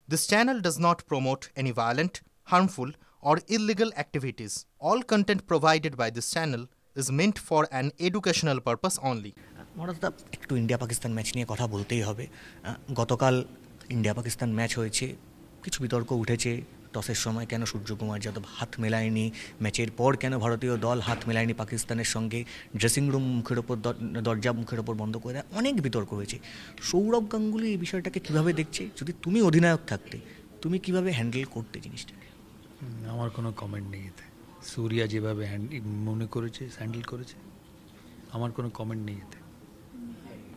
This channel does not promote any violent, harmful, or illegal activities. All content provided by this channel is meant for an educational purpose only. মরাদা একটু India Pakistan match নিয়ে কথা বলতেই হবে। গতকাল India Pakistan match হয়েছে, কিছু বিতর্ক উঠেছে। টসের সময় কেন সূর্যকুমার যাদব হাত মেলায়নি, ম্যাচের পর কেন ভারতীয় দল হাত মেলায়নি পাকিস্তানের সঙ্গে, ড্রেসিং রুম মুখের ওপর দরজা মুখের ওপর বন্ধ করে দেয়, অনেক বিতর্ক হয়েছে। সৌরভ গাঙ্গুলি এই বিষয়টাকে কীভাবে দেখছে? যদি তুমি অধিনায়ক থাকতে তুমি কীভাবে হ্যান্ডেল করতে জিনিসটাকে? আমার কোনো কমেন্ট নেই এতে। সূর্যা যেভাবে মনে করেছে হ্যান্ডেল করেছে, আমার কোনো কমেন্ট নেই এতে।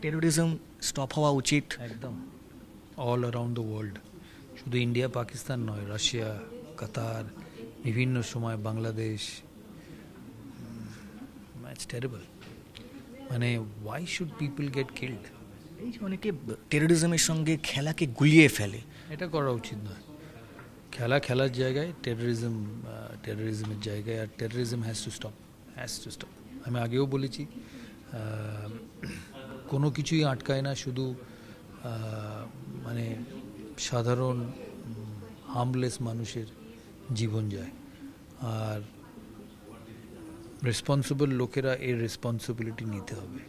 টেরোরিজম স্টপ হওয়া উচিত একদম, অল অ্যারাউন্ড দ্য ওয়ার্ল্ড, শুধু ইন্ডিয়া পাকিস্তান নয়, রাশিয়া, কাতার, বিভিন্ন সময় বাংলাদেশ। It's terrible. মানে why should people get killed? এই যে অনেকে টেরোরিজমের সঙ্গে খেলাকে গুলিয়ে ফেলে, এটা করা উচিত নয়। খেলার জায়গায় টেরোরিজমের জায়গায়, আর টেরোরিজম হ্যাজ টু স্টপ। আমি আগেও বলেছি, কোনো কিছুই আটকায় না, শুধু মানে সাধারণ হার্মলেস মানুষের জীবন যায়। আর রেসপন্সিবল লোকেরা এর রেসপন্সিবিলিটি নিতে হবে।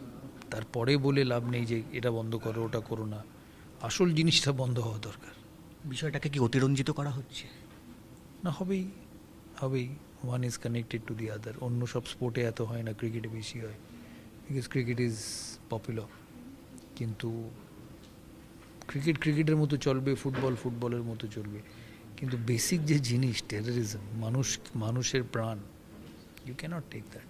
তারপরে বলে লাভ নেই যে এটা বন্ধ করো, ওটা করো না। আসল জিনিসটা বন্ধ হওয়া দরকার। বিষয়টাকে কি অতিরঞ্জিত করা হচ্ছে? না, হবেই। One is connected to the other. অন্য সব স্পোর্টে এত হয় না, ক্রিকেটে বেশি হয়, বিকজ ক্রিকেট ইজ পপুলার। কিন্তু ক্রিকেটের মতো চলবে, ফুটবলের মতো চলবে, কিন্তু বেসিক যে জিনিস টেরোরিজম, মানুষের প্রাণ, ইউ ক্যানট টেক দ্যাট।